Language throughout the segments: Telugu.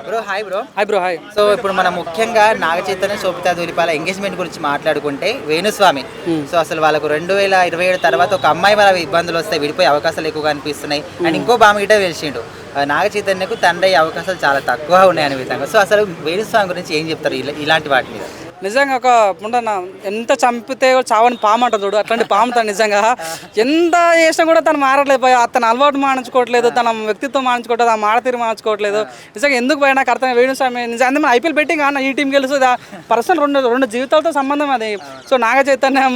Bro hi bro. Hi bro hi. So ఇప్పుడు మనం ముఖ్యంగా నాగ చైతన్య శోభితా ధూళిపాల ఎంగేజ్మెంట్ గురించి మాట్లాడుకుంటే వేణుస్వామి సో అసలు వాళ్ళకు 2027 తర్వాత ఒక అమ్మాయి వాళ్ళ ఇబ్బందులు వస్తాయి, విడిపోయే అవకాశాలు ఎక్కువగా అనిపిస్తున్నాయి. అండ్ ఇంకో బామ గిట్ట తెలిసిండు నాగ చైతన్యకు తండ్రి అయ్యే అవకాశాలు చాలా తక్కువ ఉన్నాయి అనే విధంగా. సో అసలు వేణుస్వామి గురించి ఏం చెప్తారు ఇలాంటి వాటి మీద? నిజంగా ఒక ఉండన్న ఎంత చంపితే చావని పాము అంటారు చూడు, అట్లాంటి పాము తను నిజంగా ఎంత చేసినా కూడా తను మారట్లేదు. తన అలవాటు మానించుకోవట్లేదు, తన వ్యక్తిత్వం మానించుకోవట్లేదు, ఆ మాడతీరు మార్చుకోవట్లేదు. నిజంగా ఎందుకు పోయినా నాకు అర్థం వేణుస్వామి నిజంగా మనం ఐపీఎల్ బెట్టింగ్ అన్న ఈ టీం గెలుసు పర్సనల్ రెండు జీవితాలతో సంబంధం అది. సో నాగ చైతన్యం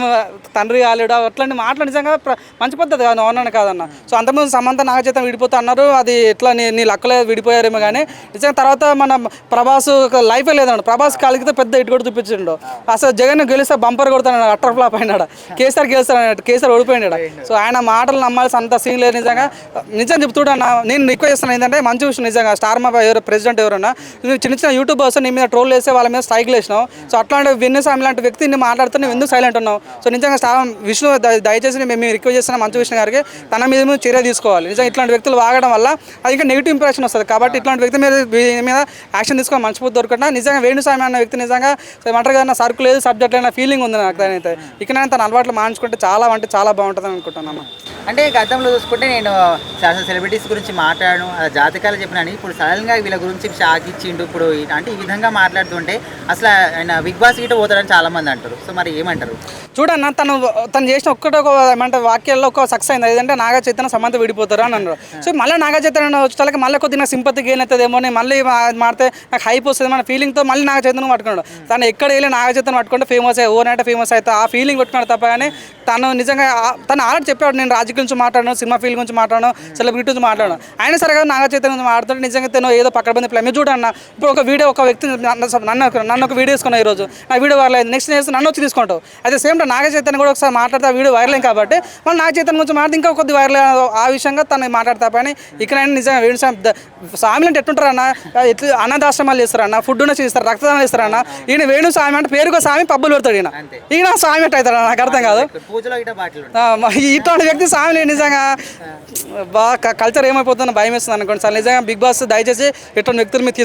తండ్రి కాలేడు అట్లాంటి మాటలు నిజంగా మంచి పద్ధతి కాదు, అవునని కాదన్న. సో అంతకుముందు సమంత నాగ చైతన్యం విడిపోతా అన్నారు, అది ఎట్లా నీ లక్కలే విడిపోయారేమో కానీ నిజంగా తర్వాత మన ప్రభాస్ లైఫే లేదన్నాడు. ప్రభాస్ కలిగితే పెద్ద ఇటు కూడా చూపించాడు. అసలు జగన్ గెలిస్తే బంపర్ కొడతాడు, అట్టర్ ఫ్లాప్ అయినాడు. కేసీఆర్ గెలుస్తాడు, కేసీఆర్ ఓడిపోయినాడు. సో ఆయన మాటలు నమ్మాల్సి అంత సీన్ లేదు. నిజం చెప్తున్నా నేను రిక్వెస్ట్ చేస్తాను ఏంటంటే మంచి విషయం నిజంగా స్టార్ మా ఎవరు ప్రెసిడెంట్ ఎవరన్నా చిన్న చిన్న యూట్యూబర్స్ నీ మీద ట్రోల్ చేస్తే వాళ్ళ మీద స్ట్రైక్ వేసినావు. సో అట్లాంటి వేణుస్వామి లాంటి వ్యక్తిని మాట్లాడుతూ నువ్వు ఎందుకు సైలెంట్ ఉన్నావు? సో నిజంగా విష్ణు దయచేసి మేము రిక్వెస్ట్ చేస్తున్నాం మంచి విషయం గారికి తన మీద చర్య తీసుకోవాలి. నిజంగా ఇట్లాంటి వ్యక్తులు వాగడం వల్ల అది ఇంకా నెగిటివ్ ఇంప్రెషన్ వస్తుంది. కాబట్టి ఇట్లాంటి వ్యక్తి మీద యాక్షన్ తీసుకొని మంచి పొద్దు దొరకకుండా నిజంగా వేణుస్వామి అన్న వ్యక్తి నిజంగా ఏమంటారు కదా సరుకు లేదు సబ్జెక్ట్ అయినా ఫీలింగ్ ఉంది నాకు. అయితే ఇకనైనా తన అలవాట్లు మానుకుంటే చాలా అంటే చాలా బాగుంటుంది అనుకుంటున్నాను. అంటే గతంలో చూసుకుంటే నేను చాలా సెలబ్రిటీస్ గురించి మాట్లాడను, జాతకాలు చెప్పినాను. ఇప్పుడు సడన్గా వీళ్ళ గురించి షాక్ ఇచ్చిండు. ఇప్పుడు అంటే ఈ విధంగా మాట్లాడుతుంటే అసలు ఆయన బిగ్ బాస్ గిట్ట పోతాడని చాలా మంది అంటారు. సో మరి ఏమంటారు? చూడన్న తను చేసిన ఒక్కటొక ఏమంటే వాక్యాల్లో ఒక సక్సెస్ అయింది. ఏదంటే నాగ చైతన్య సమంత విడిపోతారు అని అన్నారు. సో మళ్ళీ నాగ చైతన్య వచ్చేసరికి మళ్ళీ కొద్దిగా నాకు సింపతి గెయిన్ అవుతుందేమో, మళ్ళీ మాడితే నాకు హైప్ వస్తుంది మన ఫీలింగ్తో మళ్ళీ నాగ చైతన్యం పట్టుకున్నాడు. తను ఎక్కడ వెళ్ళి నాగ చైతన్యం పట్టుకుంటే ఫేమస్ అయ్యి ఓవర్ నైట్ ఫేమస్ అవుతా ఆ ఫీలింగ్ పెట్టుకున్నాడు తప్ప. కానీ తను నిజంగా తను ఆల్రెడీ చెప్పాడు నేను రాజకీయ గురించి మాట్లాడాను, సినిమా ఫీల్డ్ గురించి మాట్లాడాను, సెలబ్రిటీ గురించి మాట్లాడాను. ఆయన సరిగా నాగ చైతన్య గురించి మాట్లాడుతుంటే నిజంగా తను ఏదో పక్కన బంది ప్లే. మీరు చూడన్న ఇప్పుడు ఒక వీడియో ఒక వ్యక్తి నన్ను ఒక వీడియో తీసుకున్నా ఈరోజు నా వీడియో వైరల్ నెక్స్ట్ చేస్తే నన్ను వచ్చి తీసుకుంటావు. అయితే సేమ్ టైం నాగ చైతన్య కూడా ఒకసారి మాట్లాడితే ఆ వీడియో వైరల్ కాబట్టి మళ్ళీ నాగ చైతన్య గురించి మాట్లాడితే ఇంకా కొద్ది వైరల్ ఆ విషయంగా తను మాట్లాడతా. కానీ ఇక్కడైనా నిజంగా వేణుస్వామి స్వామి అంటే ఎట్టుంటారన్న, ఎట్లా అన్నదాశ్రమాలు చేస్తారన్న, ఫుడ్ ఉన్న చేస్తారు, రక్తదానం చేస్తారన్న. ఈయన వేణుస్వామి అంటే పేరుకో స్వామి పబ్బులు పెడతాడు. ఈయన స్వామి ఎట్ అవుతాడు నాకు అర్థం కాదు. ఇట్లాంటి వ్యక్తి స్వామి నిజంగా బాగా కల్చర్ ఏమైపోతుందో భయం వేస్తుంది అనుకోండి సార్. నిజంగా బిగ్ బాస్ దయచేసి ఇట్లాంటి వ్యక్తులు మీరు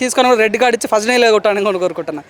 తీసుకొని రెడ్ కార్డ్ ఇచ్చి ఫస్ట్ డే కొట్టాలని కోరుకుంటున్నాను.